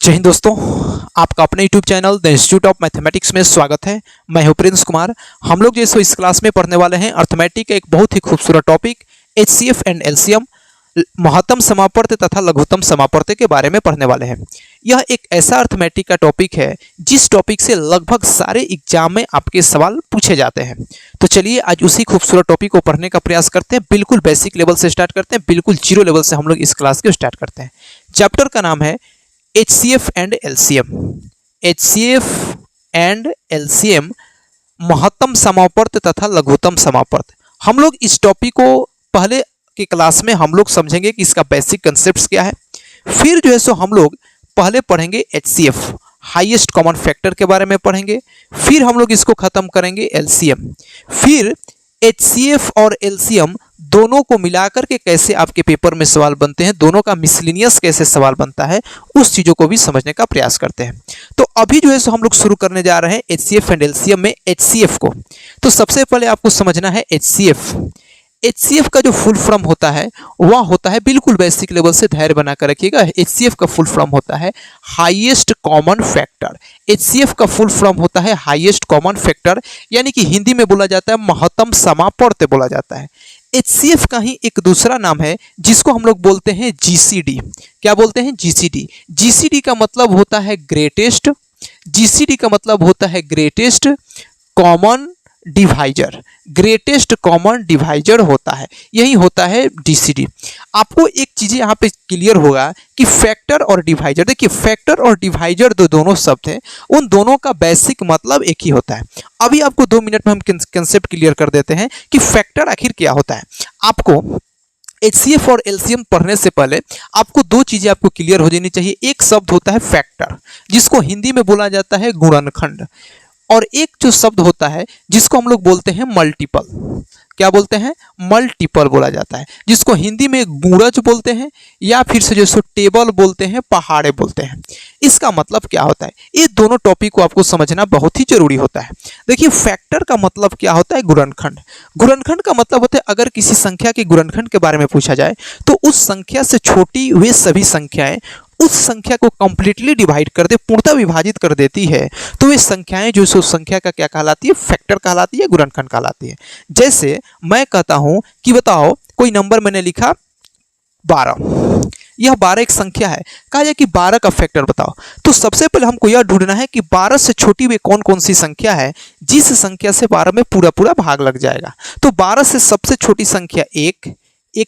जय हिंद दोस्तों, आपका अपने YouTube channel the institute of mathematics में स्वागत है। मैं हूं प्रिंस कुमार। हम लोग जैसे इस क्लास में पढ़ने वाले हैं अर्थमेटिक का एक बहुत ही खूबसूरत टॉपिक HCF एंड LCM, महत्तम समापवर्त तथा लघुत्तम समापवर्त के बारे में पढ़ने वाले हैं। यह एक ऐसा अर्थमेटिक का टॉपिक है जिस टॉपिक से लगभग सारे एग्जाम में आपके सवाल पूछे जाते हैं। तो चलिए आज उसी खूबसूरत टॉपिक को पढ़ने का प्रयास करते हैं। बिल्कुल बेसिक लेवल से स्टार्ट करते हैं, बिल्कुल जीरो लेवल से हम लोग इस क्लास को स्टार्ट करते हैं। चैप्टर का नाम है HCF and LCM। HCF and LCM, महत्तम समापवर्त तथा लघुत्तम समापवर्त। हम लोग इस टॉपिक को पहले के क्लास में हम लोग समझेंगे कि इसका बेसिक कंसेप्ट्स क्या है। फिर जो है सो हम लोग पहले पढ़ेंगे HCF, हाईएस्ट कॉमन फैक्टर के बारे में पढ़ेंगे। फिर हम लोग इसको खत्म करेंगे LCM। फिर HCF और LCM दोनों को मिलाकर के कैसे आपके पेपर में सवाल बनते हैं, दोनों का मिसलिनियस कैसे सवाल बनता है, उस चीज़ों को भी समझने का प्रयास करते हैं। तो अभी जो है सो हम लोग शुरू करने जा रहे हैं HCF एंड LCM में HCF को। तो सबसे पहले आपको समझना है HCF। HCF का जो फुल फॉर्म होता है वह होता है, बिल्कुल बेसिक लेवल से धैर्य बना कर रखिएगा, HCF का फुल फॉर्म होता है हाईएस्ट कॉमन फैक्टर। HCF का फुल फॉर्म होता है हाईएस्ट कॉमन फैक्टर, यानी कि हिंदी में बोला जाता है महत्तम समापवर्त बोला जाता है। HCF का ही एक दूसरा नाम है जिसको हम लोग बोलते हैं GCD। क्या बोलते हैं? GCD। GCD का मतलब होता है ग्रेटेस्ट, GCD का मतलब होता है greatest common divisor. Greatest common divisor होता है, यही होता है GCD। आपको एक चीज़ यहाँ पे क्लियर होगा कि फैक्टर और डिवाइजर, देखिए फैक्टर और डिवाइजर दोनों शब्द हैं, उन दोनों का बेसिक मतलब एक ही होता है। अभी आपको 2 मिनट में हम कंसेप्ट क्लियर कर देते हैं कि फैक्टर आखिर क्या होता है। आपको HCF और LCM पढ़ने से पहले आपको 2 चीज़ें आपको क्लियर हो जानी चाहिए। एक शब्द होता है फैक्टर, जिसको हिंदी में बोला जाता है गुणनखंड, और एक जो शब्द होता है जिसको हम लोग बोलते हैं मल्टीपल। क्या बोलते हैं? मल्टीपल बोला जाता है, जिसको हिंदी में गुणज बोलते हैं या फिर से जो टेबल बोलते हैं, पहाड़े बोलते हैं। इसका मतलब क्या होता है, ये दोनों टॉपिक को आपको समझना बहुत ही जरूरी होता है। देखिए फैक्टर का मतलब क्या होता है? गुणनखंड। गुणनखंड का मतलब होता है अगर किसी संख्या के गुणनखंड के बारे में पूछा जाए तो उस संख्या से छोटी वे सभी संख्याएं उस संख्या को कंप्लीटली डिवाइड कर दे, पूर्णतः विभाजित कर देती है, तो वे संख्याएं जो उस संख्या का क्या कहलाती है? फैक्टर कहलाती है, गुणनखंड कहलाती है। जैसे मैं कहता हूं कि बताओ कोई नंबर मैंने लिखा 12, यह 12 एक संख्या है, कहा जाए कि 12 का फैक्टर बताओ, तो सबसे पहले हमको यह ढूंढना है कि 12 से छोटी वे कौन कौन सी संख्या है जिस संख्या से 12 में पूरा पूरा भाग लग जाएगा। तो 12 से सबसे छोटी संख्या 1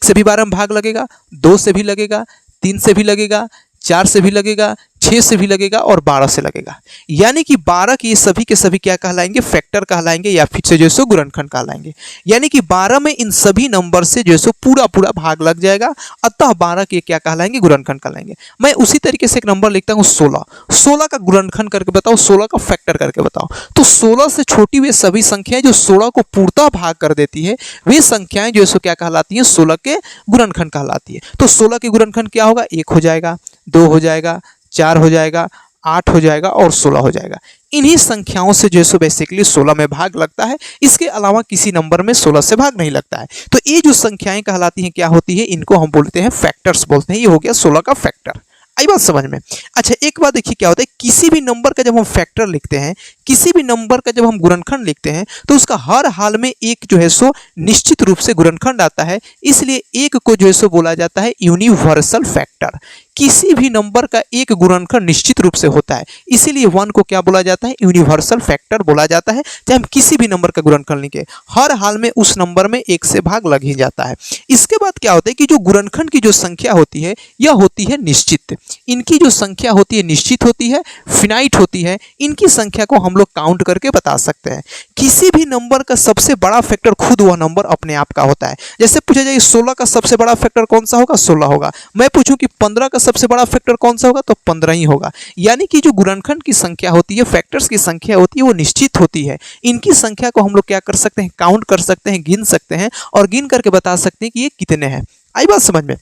से भी 12 में भाग लगेगा, 2 से भी लगेगा, 3 से भी लगेगा, 4 से भी लगेगा, 6 से भी लगेगा और 12 से लगेगा। यानी कि 12 के सभी के सभी क्या कहलाएंगे? फैक्टर कहलाएंगे या फिर से जो है गुणनखंड कहलाएंगे। यानी कि 12 में इन सभी नंबर से जो है पूरा पूरा भाग लग जाएगा, अतः 12 के क्या कहलाएंगे? गुणनखंड कहलाएंगे। मैं उसी तरीके से एक नंबर लिखता हूँ 16, 16 का गुणनखंड करके बताओ, 16 का फैक्टर करके बताओ। तो 16 से छोटी वे सभी संख्याएं जो 16 को पूर्णतः भाग कर देती है, वे संख्याएं जो है क्या कहलाती हैं? 16 के गुणनखंड कहलाती है। तो 16 के गुणनखंड क्या होगा? 1 हो जाएगा, 2 हो जाएगा, 4 हो जाएगा, 8 हो जाएगा और 16 हो जाएगा। इन्हीं संख्याओं से जो है बेसिकली 16 में भाग लगता है, इसके अलावा किसी नंबर में 16 से भाग नहीं लगता है। तो ये जो संख्याएं कहलाती हैं क्या होती है? इनको हम बोलते हैं फैक्टर्स बोलते हैं। ये हो गया 16 का फैक्टर। आई बात समझ में? अच्छा एक बात देखिए क्या होता है, किसी भी नंबर का जब हम फैक्टर लिखते हैं, किसी भी नंबर का जब हम गुणनखंड लिखते हैं, तो उसका हर हाल में एक जो है सो निश्चित रूप से गुणनखंड आता है, इसलिए एक को जो है सो बोला जाता है यूनिवर्सल फैक्टर। किसी भी नंबर का एक गुणनखंड निश्चित रूप से होता है, इसीलिए 1 को क्या बोला जाता है? यूनिवर्सल फैक्टर बोला जाता है। चाहे हम किसी भी नंबर का गुणनखंड लिखें, हर हाल में उस नंबर में 1 से भाग लग ही जाता है। इसके बाद क्या होता है कि जो गुणनखंड की जो संख्या होती है यह होती है निश्चित। इनकी जो संख्या होती है निश्चित होती है, फिनाइट होती है। इनकी संख्या को हम लोग काउंट करके बता सकते हैं। किसी भी नंबर का सबसे बड़ा फैक्टर खुद वह नंबर अपने आप का होता है। जैसे पूछा जाए 16 का सबसे बड़ा फैक्टर कौन सा होगा? 16 होगा। मैं पूछूं कि 15 का सबसे बड़ा फैक्टर कौन सा होगा? तो 15 ही होगा। यानी कि जो गुणनखंड की संख्या होती है, फैक्टर्स की संख्या होती है, वो निश्चित होती है। इनकी संख्या को हम लोग क्या कर सकते हैं? काउंट कर सकते हैं, गिन सकते हैं और गिन करके बता सकते हैं कि ये कितने हैं। आई बात समझ में?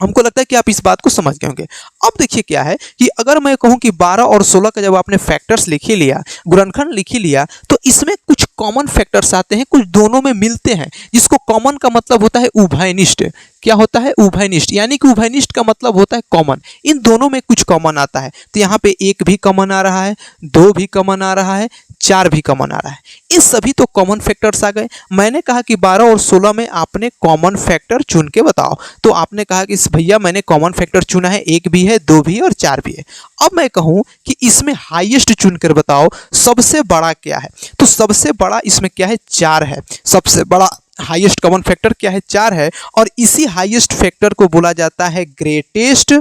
हमको लगता है कि आप इस बात को समझ गए होंगे। अब देखिए क्या है कि अगर मैं कहूं कि 12 और 16 का जब आपने फैक्टर्स लिख ही लिया, गुणनखंड लिख ही लिया, तो इसमें कुछ कॉमन फैक्टर्स आते हैं, कुछ दोनों में मिलते हैं, जिसको कॉमन का मतलब होता है उभयनिष्ठ। क्या होता है? उभयनिष्ठ, यानी कि उभयनिष्ठ का मतलब होता है कॉमन। इन दोनों में कुछ कॉमन आता है, तो यहाँ पे 1 भी कॉमन आ रहा है, 2 भी कॉमन आ रहा है, 4 भी कॉमन आ रहा है। ये सभी तो कॉमन फैक्टर्स आ गए। मैंने कहा कि 12 और 16 में आपने कॉमन फैक्टर चुन के बताओ, तो आपने कहा कि भैया मैंने कॉमन फैक्टर चुना है, 1 भी है, 2 भी है और 4 भी है। अब मैं कहूँ कि इसमें हाईएस्ट चुनकर बताओ सबसे बड़ा क्या है, तो सबसे बड़ा इसमें क्या है? 4 है। सबसे बड़ा हाईएस्ट कॉमन फैक्टर क्या है? 4 है। और इसी हाईएस्ट फैक्टर को बोला जाता है ग्रेटेस्ट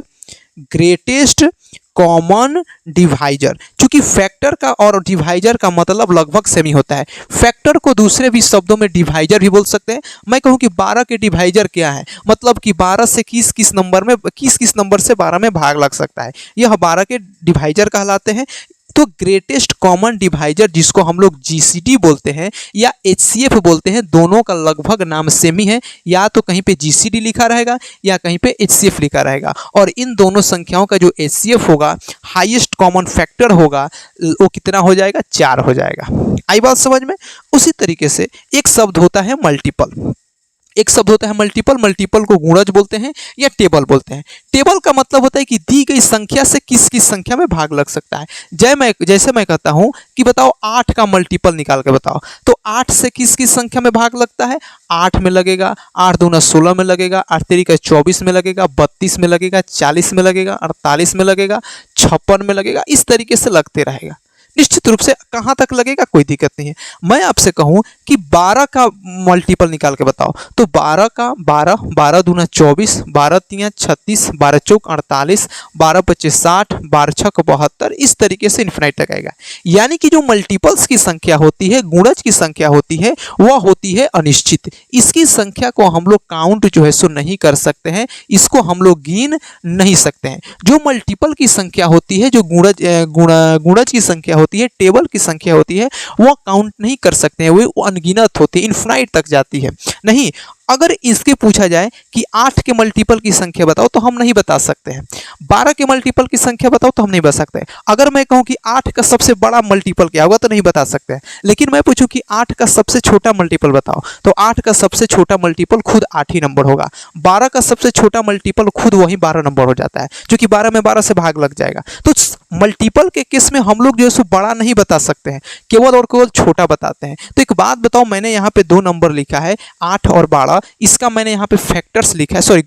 कॉमन डिवाइजर। क्योंकि फैक्टर का और डिवाइजर का मतलब लगभग सेम ही होता है। फैक्टर को दूसरे भी शब्दों में डिवाइजर भी बोल सकते हैं। मैं कहूँ कि 12 के डिवाइजर क्या है, मतलब कि 12 से किस किस नंबर से 12 में भाग लग सकता है, यह 12 के डिवाइजर कहलाते हैं। तो ग्रेटेस्ट कॉमन डिवाइजर, जिसको हम लोग जीसीडी बोलते हैं या एचसीएफ बोलते हैं, दोनों का लगभग नाम सेम ही है। या तो कहीं पे जीसीडी लिखा रहेगा या कहीं पे एचसीएफ लिखा रहेगा, और इन दोनों संख्याओं का जो एचसीएफ होगा, हाईएस्ट कॉमन फैक्टर होगा, वो कितना हो जाएगा? 4 हो जाएगा। आई बात समझ में? उसी तरीके से एक शब्द होता है मल्टीपल। एक शब्द होता है मल्टीपल। मल्टीपल को गुणज बोलते हैं या टेबल बोलते हैं। टेबल का मतलब होता है कि दी गई संख्या से किस किस संख्या में भाग लग सकता है। जैसे मैं कहता हूं कि बताओ 8 का मल्टीपल निकाल के बताओ, तो 8 से किस किस संख्या में भाग लगता है? 8 में लगेगा, 8 दूना 16 में लगेगा, 8 तेरी 24 में लगेगा, 32 में लगेगा, 40 में लगेगा, 48 में लगेगा, 56 में लगेगा। इस तरीके से लगते रहेगा। निश्चित रूप से कहाँ तक लगेगा कोई दिक्कत नहीं है। मैं आपसे कहूँ कि 12 का मल्टीपल निकाल के बताओ, तो 12 का 12 दूना 24, 12 तिया 36, 12 चौक 48, 12 पच्चीस 60, 12 छक 72, इस तरीके से इन्फिनाइट तक आएगा। यानी कि जो मल्टीपल्स की संख्या होती है, गुणज की संख्या होती है, वह होती है अनिश्चित। इसकी संख्या को हम लोग काउंट जो है सो नहीं कर सकते हैं, इसको हम लोग गिन नहीं सकते हैं। जो मल्टीपल की संख्या होती है, जो गुणज की संख्या होती है, टेबल की संख्या होती है, वो काउंट नहीं कर सकते हैं, वो अनगिनत होती है, इनफिनाइट तक जाती है। नहीं, अगर इसके पूछा जाए कि 8 के मल्टीपल की संख्या बताओ, तो हम नहीं बता सकते हैं। 12 के मल्टीपल की संख्या बताओ, तो हम नहीं बता सकते हैं। अगर मैं कहूं कि 8 का सबसे बड़ा मल्टीपल क्या होगा, तो नहीं बता सकते हैं। लेकिन मैं पूछूं कि 8 का सबसे छोटा मल्टीपल बताओ, तो 8 का सबसे छोटा मल्टीपल खुद 8 ही नंबर होगा। 12 का सबसे छोटा मल्टीपल खुद वही 12 नंबर हो जाता है, क्योंकि 12 में 12 से भाग लग जाएगा। तो मल्टीपल के केस में हम लोग जो है सो बड़ा नहीं बता सकते हैं, केवल और केवल छोटा बताते हैं। तो एक बात बताओ, मैंने यहाँ पे 2 नंबर लिखा है, 8 और 12, इसका मैंने यहाँ पे फैक्टर्स लिखा है, सॉरी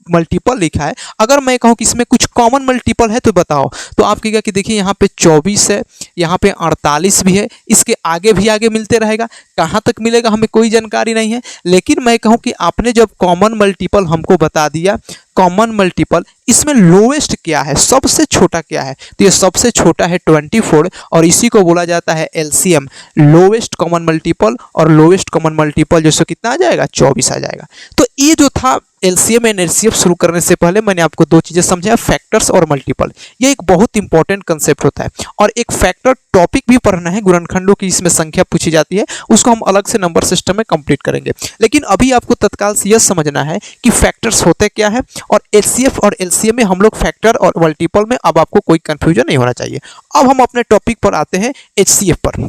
मल्टीपल लिखा है। अगर मैं कहूँ कि इसमें कुछ कॉमन मल्टीपल है तो बताओ, तो आप कहेगा कि देखिए यहाँ पे 24 है, यहाँ पे 48 भी है, इसके आगे भी आगे मिलते रहेगा, कहाँ तक मिलेगा हमें कोई जानकारी नहीं है। लेकिन मैं कहूँ कि आपने जब कॉमन मल्टीपल हमको बता दिया, कॉमन मल्टीपल, इसमें लोएस्ट क्या है, सबसे छोटा क्या है, तो ये सबसे छोटा है 24, और इसी को बोला जाता है एलसीएम, लोएस्ट कॉमन मल्टीपल। और लोएस्ट कॉमन मल्टीपल जो सो कितना आ जाएगा? 24 आ जाएगा। तो ये जो था एलसीएम एंड एचसीएफ शुरू करने से पहले मैंने आपको 2 चीजें समझाया, फैक्टर्स और मल्टीपल। ये एक बहुत इंपॉर्टेंट कंसेप्ट होता है, और एक फैक्टर टॉपिक भी पढ़ना है, गुणनखंडों की इसमें संख्या पूछी जाती है, उसको हम अलग से नंबर सिस्टम में कंप्लीट करेंगे। लेकिन अभी आपको तत्काल से यह समझना है कि फैक्टर्स होते क्या है, और एचसीएफ और एलसीएम में हम लोग फैक्टर और मल्टीपल में अब आपको कोई कंफ्यूजन नहीं होना चाहिए। अब हम अपने टॉपिक पर आते हैं, एचसीएफ पर।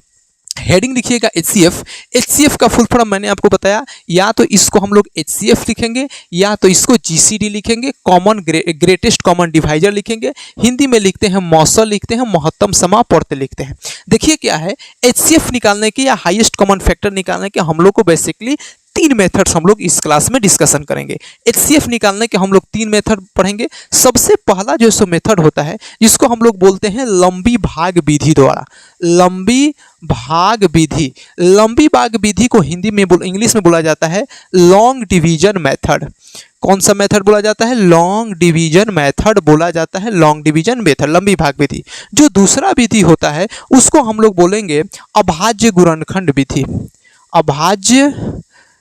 हेडिंग लिखिएगा एचसीएफ। एचसीएफ का फुल फॉर्म मैंने आपको बताया, या तो इसको हम लोग एचसीएफ लिखेंगे या तो इसको जीसीडी लिखेंगे, ग्रेटेस्ट कॉमन डिवाइजर लिखेंगे। हिंदी में लिखते हैं मौसल, लिखते हैं महत्तम समापवर्त लिखते हैं। देखिए क्या है, एचसीएफ निकालने के या हाईएस्ट कॉमन फैक्टर निकालने के हम लोग को बेसिकली 3 मेथड्स हम लोग इस क्लास में डिस्कशन करेंगे। एचसीएफ निकालने के हम लोग 3 मेथड पढ़ेंगे। सबसे पहला जो सो मेथड होता है, जिसको हम लोग बोलते हैं लंबी भाग विधि द्वारा। लंबी भाग विधि, लंबी भाग विधि को हिंदी में इंग्लिश में बोला जाता है लॉन्ग डिवीजन मेथड। कौन सा मेथड बोला जाता है? लॉन्ग डिवीजन मेथड बोला जाता है, लॉन्ग डिवीजन मेथड, लंबी भाग विधि। जो दूसरा विधि होता है उसको हम लोग बोलेंगे अभाज्य गुणनखंड विधि, अभाज्य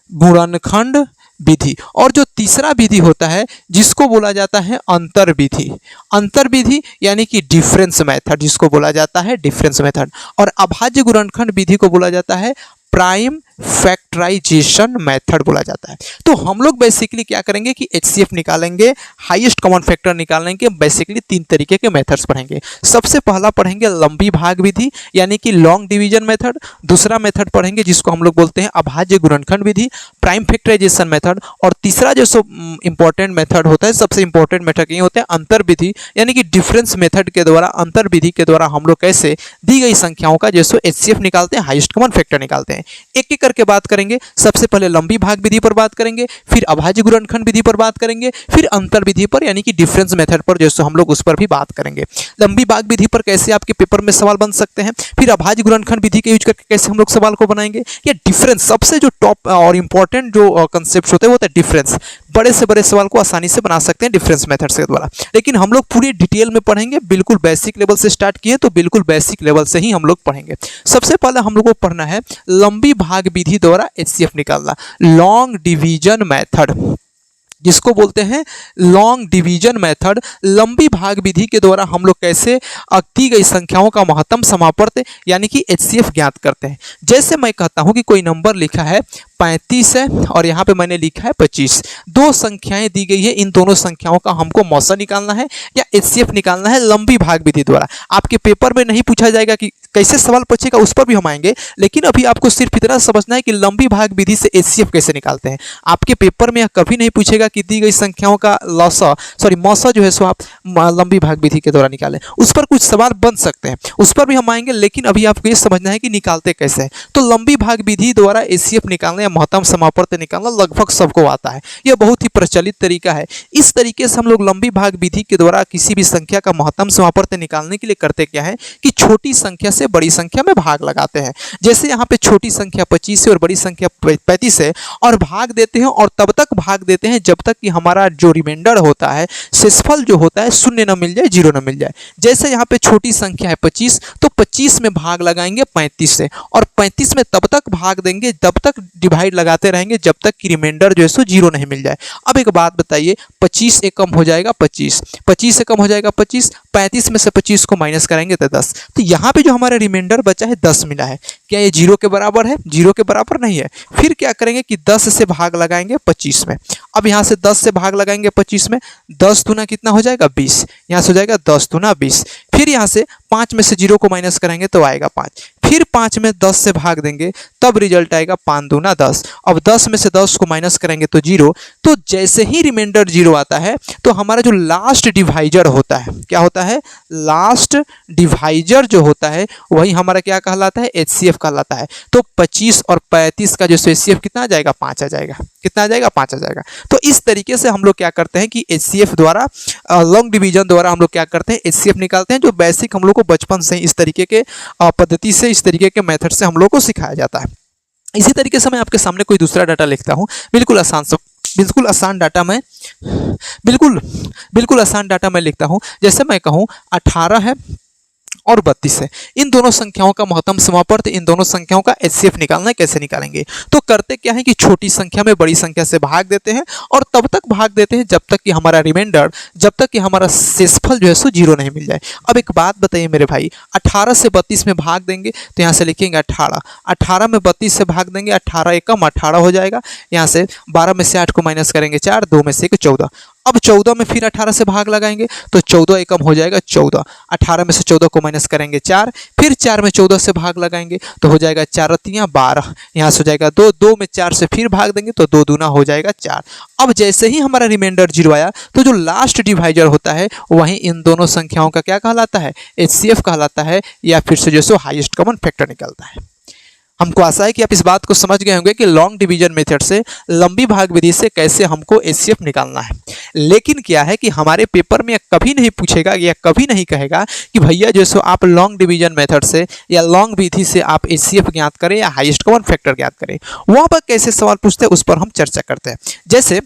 गुणनखंड विधि। और जो तीसरा विधि होता है जिसको बोला जाता है अंतर विधि, अंतर विधि यानी कि डिफरेंस मेथड, जिसको बोला जाता है डिफरेंस मेथड। और अभाज्य गुणनखंड विधि को बोला जाता है प्राइम फैक्टराइजेशन मेथड बोला जाता है। तो हम लोग बेसिकली क्या करेंगे कि HCF निकालेंगे, हाईएस्ट कॉमन फैक्टर निकालने के बेसिकली 3 तरीके के मेथड्स पढ़ेंगे। सबसे पहला पढ़ेंगे लंबी भाग विधि यानी कि लॉन्ग डिवीजन मेथड। दूसरा मेथड पढ़ेंगे जिसको हम लोग बोलते हैं अभाज्य गुणनखंड विधि, प्राइम फैक्टराइजेशन मेथड। और तीसरा जो इंपॉर्टेंट मेथड होता है, सबसे इंपॉर्टेंट मेथड ये होते हैं अंतर विधि यानी कि डिफरेंस मेथड के द्वारा, अंतर विधि के द्वारा हम लोग कैसे दी गई संख्याओं का जैसे HCF निकालते हैं, हाईएस्ट कॉमन फैक्टर निकालते हैं। एक एक करके बात करेंगे। सबसे पहले लंबी भाग विधि पर बात करेंगे, फिर अभाज्य गुणनखंड विधि पर बात करेंगे, फिर अंतर विधि पर यानी कि डिफरेंस मेथड पर जैसे हम लोग उस पर भी बात करेंगे। लंबी भाग विधि पर कैसे आपके पेपर में सवाल बन सकते हैं, फिर अभाज्य गुणनखंड विधि के यूज करके कैसे हम लोग सवाल को बनाएंगे, या डिफरेंस सबसे जो टॉप और इंपॉर्टेंट जो कंसेप्ट होते हैं वो होता है डिफरेंस। बड़े से बड़े सवाल को आसानी से बना सकते हैं डिफरेंस मेथड्स के द्वारा, लेकिन हम लोग पूरी डिटेल में पढ़ेंगे। बिल्कुल बेसिक लेवल से स्टार्ट किए तो बिल्कुल बेसिक लेवल से ही हम लोग पढ़ेंगे। सबसे पहले हम लोग को पढ़ना है लंबी भाग विधि द्वारा HCF निकालना, लॉन्ग डिवीजन मेथड जिसको बोलते हैं लॉन्ग डिवीजन मेथड। लंबी भाग विधि के द्वारा हम लोग कैसे दी गई संख्याओं का महत्तम समापवर्त यानी कि HCF ज्ञात करते हैं। जैसे मैं कहता हूं कि कोई नंबर लिखा है 35 है और यहाँ पे मैंने लिखा है 25, दो संख्याएं दी गई है, इन दोनों संख्याओं का हमको मौसा निकालना है या HCF निकालना है लंबी भाग विधि द्वारा। आपके पेपर में नहीं पूछा जाएगा कि कैसे सवाल पूछेगा, उस पर भी हम आएंगे, लेकिन अभी आपको सिर्फ इतना समझना है कि लंबी भाग विधि से HCF कैसे निकालते हैं। आपके पेपर में यह कभी नहीं पूछेगा कि दी गई संख्याओं का मौसा जो है सो आप लंबी भाग विधि के द्वारा निकालें। उस पर कुछ सवाल बन सकते हैं, उस पर भी हम आएंगे, लेकिन अभी आपको ये समझना है कि निकालते कैसे हैं। तो लंबी भाग विधि द्वारा HCF निकालना या महत्तम समापवर्त निकालना लगभग सबको आता है, यह बहुत ही प्रचलित तरीका है। इस तरीके से हम लोग लंबी भाग विधि के द्वारा किसी भी संख्या का महत्तम समापवर्त निकालने के लिए करते क्या है कि छोटी संख्या से बड़ी संख्या में भाग लगाते हैं। जैसे यहाँ पे छोटी संख्या 25 है और बड़ी संख्या 35 है, और भाग देते हैं और तब तक भाग देते हैं जब तक कि हमारा जो रिमाइंडर होता है, शेषफल जो होता है, शून्य न मिल जाए, जीरो न मिल जाए। जैसे यहाँ पे छोटी संख्या है 25, तो 25 में भाग लगाएंगे 35 से, और 35 में तब तक भाग देंगे तब तक डिवाइड लगाते रहेंगे जब तक कि रिमाइंडर जो है सो जीरो नहीं मिल जाए। अब एक बात बताइए, 25 से कम हो जाएगा 25, 25 से कम हो जाएगा 25, 35 में से 25 को माइनस करेंगे तो 10। तो यहाँ पे जो हमारा रिमाइंडर बचा है 10 मिला है, क्या ये जीरो के बराबर है? जीरो के बराबर नहीं है। फिर क्या करेंगे कि 10 से भाग लगाएंगे 25 में। अब यहाँ से 10 से भाग लगाएंगे 25 में, 10 दूना कितना हो जाएगा 20, यहाँ से हो जाएगा 10 दूना 20। फिर यहाँ से 5 में से 0 को माइनस करेंगे तो आएगा 5, फिर 5 में 10 से भाग देंगे तब रिजल्ट आएगा 5 दूना 10। अब 10 में से 10 को माइनस करेंगे तो 0। तो जैसे ही रिमाइंडर 0 आता है तो हमारा जो लास्ट डिवाइजर होता है, क्या होता है? लास्ट डिवाइजर जो होता है वही हमारा क्या कहलाता है? HCF कहलाता है। तो 25 और 35 का जो HCF कितना आ जाएगा? 5 आ जाएगा। कितना आ जाएगा? 5 आ जाएगा। तो इस तरीके से हम लोग क्या करते हैं कि HCF द्वारा, लॉन्ग डिवीजन द्वारा हम लोग क्या करते हैं? HCF निकालते हैं, जो बेसिक हम लोग को बचपन से इस तरीके के पद्धति से, इस तरीके के मेथड से हम लोग को सिखाया जाता है। इसी तरीके से मैं आपके सामने कोई दूसरा डाटा लिखता हूँ, बिल्कुल आसान डाटा मैं लिखता हूँ। जैसे मैं कहूँ 18 है और 32 है, इन दोनों संख्याओं का महत्तम समापवर्त, इन दोनों संख्याओं का HCF निकालना है। कैसे निकालेंगे? तो करते क्या है कि छोटी संख्या में बड़ी संख्या से भाग देते हैं और तब तक भाग देते हैं जब तक कि हमारा रिमाइंडर, जब तक कि हमारा शेषफल जो है सो 0 नहीं मिल जाए। अब एक बात बताइए मेरे भाई, 18 से 32 में भाग देंगे तो यहाँ से लिखेंगे 18, 18 में 32 से भाग देंगे, 18 एकम 18 हो जाएगा। यहाँ से 12 में से 8 को माइनस करेंगे 4, 2 में से 1 14। अब 14 में फिर 18 से भाग लगाएंगे तो 14 एकम हो जाएगा 14, 18 में से 14 को माइनस करेंगे 4, फिर 4 में 14 से भाग लगाएंगे तो हो जाएगा 4 रत्तियाँ 12, यहाँ से हो जाएगा 2, 2 में 4 से फिर भाग देंगे तो 2 दूना हो जाएगा 4। अब जैसे ही हमारा रिमाइंडर 0 आया तो जो लास्ट डिवाइजर होता है वहीं इन दोनों संख्याओं का क्या कहलाता है? HCF कहलाता है, या फिर से जो सो हाईएस्ट कॉमन फैक्टर निकलता है। हमको आशा है कि आप इस बात को समझ गए होंगे कि लॉन्ग डिवीजन मेथड से, लंबी भाग विधि से कैसे हमको HCF निकालना है। लेकिन क्या है कि हमारे पेपर में कभी नहीं पूछेगा या कभी नहीं कहेगा कि भैया जो सो आप लॉन्ग डिवीजन मेथड से या लॉन्ग विधि से आप HCF ज्ञात करें या हाईएस्ट कॉमन फैक्टर ज्ञात करें। वहाँ पर कैसे सवाल पूछते हैं उस पर हम चर्चा करते हैं। जैसे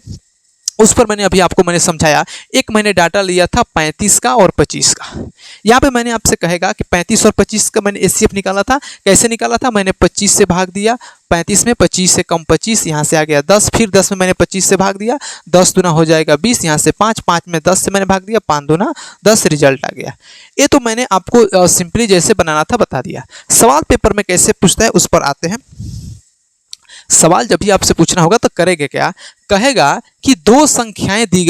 उस पर मैंने अभी समझाया, एक मैंने डाटा लिया था 35 का और 25 का। यहाँ पे मैंने आपसे कहेगा कि 35 और 25 का मैंने HCF निकाला था। कैसे निकाला था? मैंने 25 से भाग दिया 35 में, 25 से कम 25, यहाँ से आ गया 10, फिर 10 में मैंने 25 से भाग दिया, 10 दूना हो जाएगा 20, यहाँ से 5, 5 में 10 से मैंने भाग दिया, 5 दूना 10, रिजल्ट आ गया। ये तो मैंने आपको सिंपली जैसे बनाना था बता दिया। सवाल पेपर में कैसे पूछता है उस पर आते हैं। सवाल जब भी आपसे पूछना होगा तो करेंगे क्या, कहेगा कि दो संख्याएं दी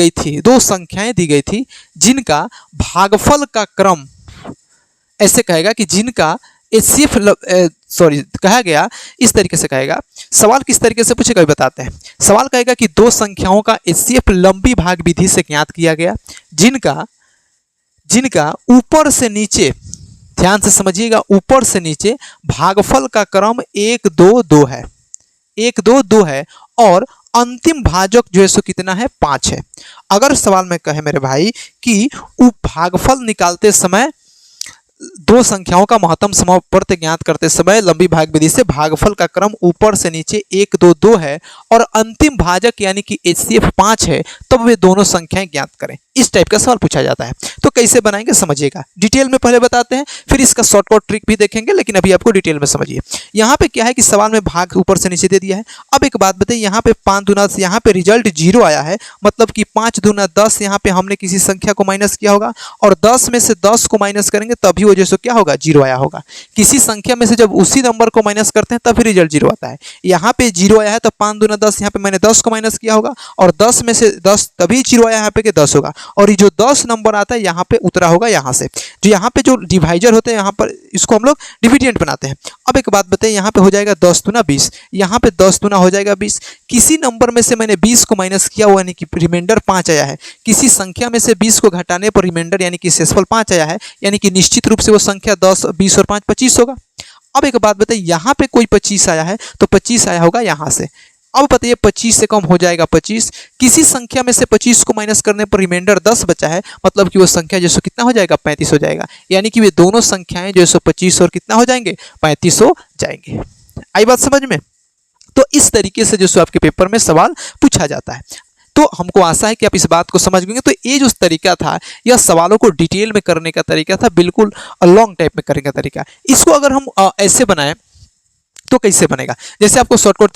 गई थी जिनका भागफल का क्रम, ऐसे कहेगा कि जिनका एचसीएफ कहा गया, इस तरीके से कहेगा। सवाल किस तरीके से पूछेगा बताते हैं। सवाल कहेगा कि दो संख्याओं का एचसीएफ लंबी भाग विधि से ज्ञात किया गया, जिनका ऊपर से नीचे, ध्यान से समझिएगा, ऊपर से नीचे भागफल का क्रम 1 2 2 है, 1 2 2 है, और अंतिम भाजक जो है सो कितना है, 5 है। अगर सवाल में कहे मेरे भाई कि भागफल निकालते समय दो संख्याओं का महत्तम समापर्त ज्ञात करते समय लंबी भाग विधि से भागफल का क्रम ऊपर से नीचे 1 2 2 है और अंतिम भाजक यानी कि एचसीएफ 5 है, तब वे दोनों संख्याएं ज्ञात करें। इस टाइप का सवाल पूछा जाता है। तो कैसे बनाएंगे समझिएगा, डिटेल में पहले बताते हैं, फिर इसका शॉर्टकट ट्रिक भी देखेंगे, लेकिन अभी आपको डिटेल में समझिए। यहाँ पे क्या है कि सवाल में भाग ऊपर से नीचे दे दिया है। अब एक बात बताइए, यहाँ पे 5 दूना, यहाँ पे रिजल्ट 0 आया है, मतलब कि 5 दूना 10, यहाँ पे हमने किसी संख्या को माइनस किया होगा और 10 में से 10 को माइनस करेंगे तभी वो जैसे क्या होगा, 0 आया होगा। किसी संख्या में से जब उसी नंबर को माइनस करते हैं तब रिजल्ट 0 आता है। यहाँ पे 0 आया है तो 5 दूना 10, यहाँ पे मैंने 10 को माइनस किया होगा और 10 में से 10 तभी 0 आया, यहाँ पे कि 10 होगा, और ये जो 10 नंबर आता है यहाँ पे उतरा होगा यहाँ से। जो यहाँ पे जो डिवाइजर होते हैं यहाँ पर, इसको हम लोग डिविडेंड बनाते हैं। अब एक बात बताइए, यहाँ पे हो जाएगा 10 दूना 20, यहाँ पे 10 दूना हो जाएगा 20। किसी नंबर में से मैंने 20 को माइनस किया हुआ, यानी कि रिमाइंडर 5 आया है। किसी संख्या में से 20 को घटाने पर रिमाइंडर यानी कि शेषफल 5 आया है, यानी कि निश्चित रूप से वो संख्या 10 20 और 5 25 होगा। अब एक बात बताइए, यहाँ पे कोई 25 आया है तो 25 आया होगा यहाँ से। अब बताइए 25 से कम हो जाएगा 25, किसी संख्या में से 25 को माइनस करने पर रिमाइंडर 10 बचा है, मतलब कि वो संख्या जो सो कितना हो जाएगा, 35 हो जाएगा। यानी कि वे दोनों संख्याएं जो सो 25 और कितना हो जाएंगे, 35 हो जाएंगे। आई बात समझ में? तो इस तरीके से जो सो आपके पेपर में सवाल पूछा जाता है। तो हमको आशा है कि आप इस बात को समझ गए। तो ये जो तरीका था, यह सवालों को डिटेल में करने का तरीका था, बिल्कुल लॉन्ग टाइप में करने का तरीका। इसको अगर हम ऐसे बनाएं तो कैसे बनेगा, जैसे आपको शॉर्टकट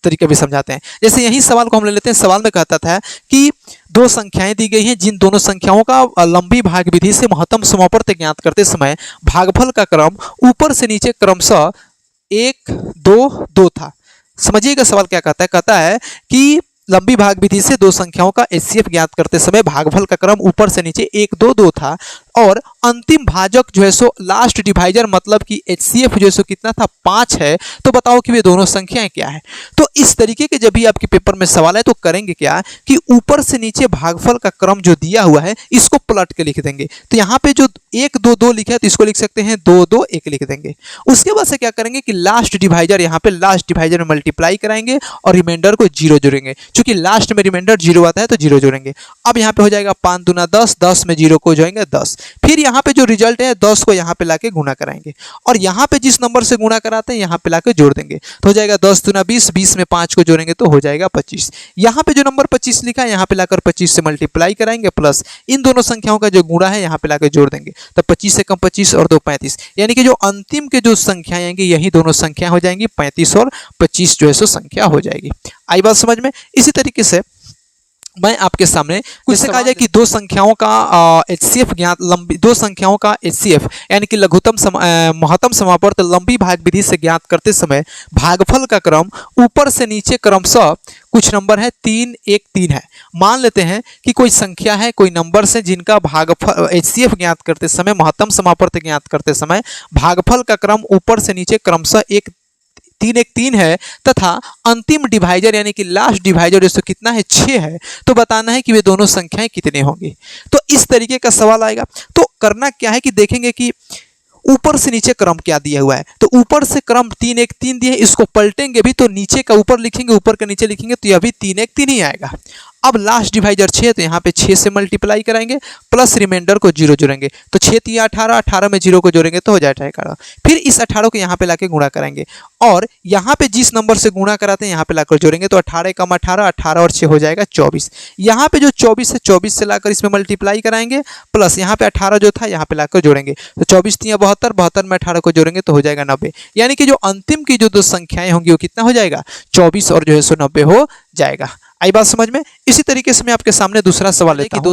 तरीके भी समझाते हैं। जैसे यही सवाल को हम ले लेते हैं। सवाल में कहता था कि दो संख्याएं दी गई हैं, जिन दोनों संख्याओं का लंबी भाग विधि से महत्तम समापर्त ज्ञात करते समय भागफल का क्रम ऊपर से नीचे क्रमशः 1 2 2 था। समझिएगा सवाल क्या कहता है, कहता है कि लंबी भाग विधि से दो संख्याओं का एचसीएफ ज्ञात करते समय भागफल का क्रम ऊपर से नीचे 1 2 2 था और अंतिम भाजक जो है सो लास्ट डिवाइजर, मतलब कि एचसीएफ जो है सो कितना था, 5 है। तो बताओ कि वे दोनों संख्याएं क्या है। तो इस तरीके के जब भी आपके पेपर में सवाल है तो करेंगे क्या कि ऊपर से नीचे भागफल का क्रम जो दिया हुआ है इसको पलट के लिख देंगे। तो यहाँ पे जो 1 2 2 लिखा है तो इसको लिख सकते हैं 2 2 1 लिख देंगे। उसके बाद से क्या करेंगे कि लास्ट डिवाइजर, यहाँ पे लास्ट डिवाइजर में मल्टीप्लाई कराएंगे और रिमाइंडर को 0 जोड़ेंगे। चूंकि लास्ट में रिमाइंडर 0 आता है तो 0 जोड़ेंगे। अब यहाँ पे हो जाएगा 5 दूना 10, 10 में 0 को जोड़ेंगे 10। फिर यहाँ पे जो रिजल्ट है 10 को यहाँ पे लाके गुणा कराएंगे और यहाँ पे जिस नंबर से गुणा कराते हैं यहाँ पे लाके जोड़ देंगे। तो हो जाएगा 10 दूना 20, 20 में 5 को जोड़ेंगे तो हो जाएगा 25। यहाँ पे जो नंबर 25 लिखा है यहाँ पे लाकर 25 से मल्टीप्लाई कराएंगे प्लस इन दोनों संख्याओं का जो गुणा है यहाँ पे लाकर जोड़ देंगे। तो 25 से कम 25 और 2 35, यानी कि जो अंतिम के जो संख्याएं आएंगी यही दोनों संख्या हो जाएंगी, 35 और 25 जो है सो संख्या हो जाएगी। आई बात समझ में? इसी तरीके से मैं आपके सामने कुछ कहा जाए कि दो संख्याओं का एचसीएफ ज्ञात, लंबी दो संख्याओं का एचसीएफ यानी कि लघुत्तम महत्तम समापर्त लंबी भाग विधि से ज्ञात करते समय भागफल का क्रम ऊपर से नीचे क्रमशः कुछ नंबर है 3 1 3 है। मान लेते हैं कि कोई संख्या है, कोई नंबर से जिनका भागफल एचसीएफ ज्ञात करते समय, महत्तम समापर्त ज्ञात करते समय भागफल का क्रम ऊपर से नीचे क्रमशः 1 3 1 3 है तथा अंतिम डिवाइजर यानी कि लास्ट डिवाइजर इसको कितना है, 6 है। तो बताना है कि वे दोनों संख्याएं कितने होंगी। तो इस तरीके का सवाल आएगा। तो करना क्या है कि देखेंगे कि ऊपर से नीचे क्रम क्या दिया हुआ है। तो ऊपर से क्रम 3 1 3 दिए, इसको पलटेंगे भी तो नीचे का ऊपर लिखेंगे, ऊपर का नीचे लिखेंगे तो यह भी 3 1 3 ही आएगा। अब लास्ट डिवाइजर 6, तो यहाँ पे 6 से मल्टीप्लाई कराएंगे प्लस रिमाइंडर को 0 जोड़ेंगे। तो 6 3 18, 18 में 0 को जोड़ेंगे तो हो जाएगा 18। फिर इस 18 को यहाँ पे लाके गुणा करेंगे और यहाँ पे जिस नंबर से गुणा कराते हैं यहाँ पे लाकर जोड़ेंगे। तो 18 कम 18, 18 और 6 हो जाएगा 24। यहाँ पे जो 24 है 24 से लाकर इसमें मल्टीप्लाई कराएंगे प्लस यहाँ पे 18 जो था यहाँ पे लाकर जोड़ेंगे। तो 24 3 72, 72 में 18 को जोड़ेंगे तो हो जाएगा 90। यानी कि जो अंतिम की जो दो संख्याएं होंगी वो कितना हो जाएगा, 24 और जो है सो 90 हो जाएगा। आई बात समझ में? इसी तरीके से मैं आपके सामने दूसरा सवाल लेता हूं कि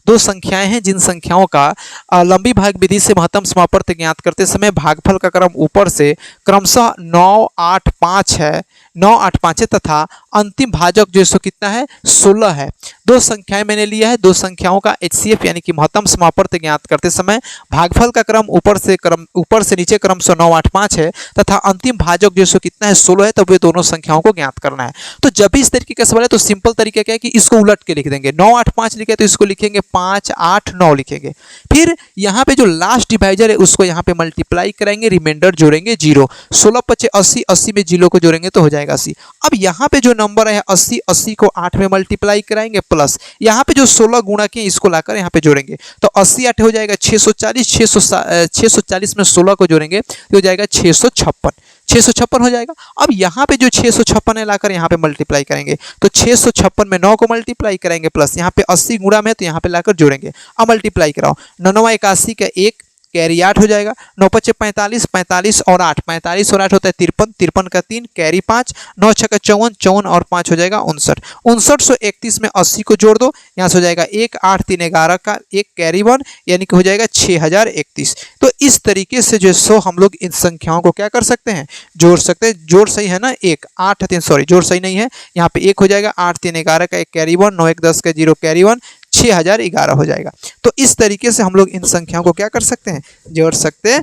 दो संख्याएं हैं जिन संख्याओं का लंबी भाग विधि से महत्तम समापर्त ज्ञात करते समय भागफल का क्रम ऊपर से क्रमशः 9 8 5 है, 9 8 5 है तथा अंतिम भाजक जो सो कितना है 16 है। दो संख्याएं मैंने लिया है, दो संख्याओं का HCF यानी कि महत्तम समापर्त ज्ञात करते समय भागफल का क्रम ऊपर से नीचे क्रम से 9 8 5 है तथा अंतिम भाजक जो सो कितना है 16 है, तब वे दोनों संख्याओं को ज्ञात करना है। तो जब भी इस तरीके का सवाल है तो सिंपल तरीका क्या है कि इसको उलट के लिख देंगे। 9 8 5 लिखे तो इसको लिखेंगे 5 8 9 लिखेंगे, फिर यहाँ पे जो लास्ट डिवाइजर है उसको यहाँ पे मल्टीप्लाई कराएंगे, रिमाइंडर जोड़ेंगे 0। 16 5 80, 80 में 0 को जोड़ेंगे तो हो जाएगा 80। अब यहाँ पे जो नंबर है 80, 80 को 8 में मल्टीप्लाई कराएंगे प्लस यहाँ पे जो 16 गुणा किए इसको लाकर यहाँ पे जोड़ेंगे तो 80 8 हो जाएगा 640, 640 में 16 को जोड़ेंगे तो हो जाएगा 656, 656 हो जाएगा। अब यहाँ पे जो 656 है लाकर यहाँ पे मल्टीप्लाई करेंगे तो 656 में 9 को मल्टीप्लाई करेंगे प्लस यहाँ पे 80 गुणा में तो यहाँ पे लाकर जोड़ेंगे। अब मल्टीप्लाई कराओ, 9 81 का 1 कैरी 8 हो जाएगा, 9 5 45, 45 और 8, 45 और 8 होता है 53, 53 का 3 कैरी 5, 9 6 का 54, 54 और 5 हो जाएगा 59, 5931 में 80 को जोड़ दो, यहाँ से हो जाएगा 1 8 3 11 का 1 कैरी 1 यानी कि हो जाएगा 6031। तो इस तरीके से जो सो हम लोग इन संख्याओं को क्या कर सकते हैं, जोड़ सकते हैं। जोड़ सही है ना, 1 8 3 सॉरी जोड़ सही नहीं है, यहाँ पे 1 हो जाएगा 8 3 11 का 1 कैरी 1, 9 1 10 का 0 कैरी 1, 6011 हो जाएगा। तो इस तरीके से हम लोग इन संख्याओं को क्या कर सकते हैं, जोड़ सकते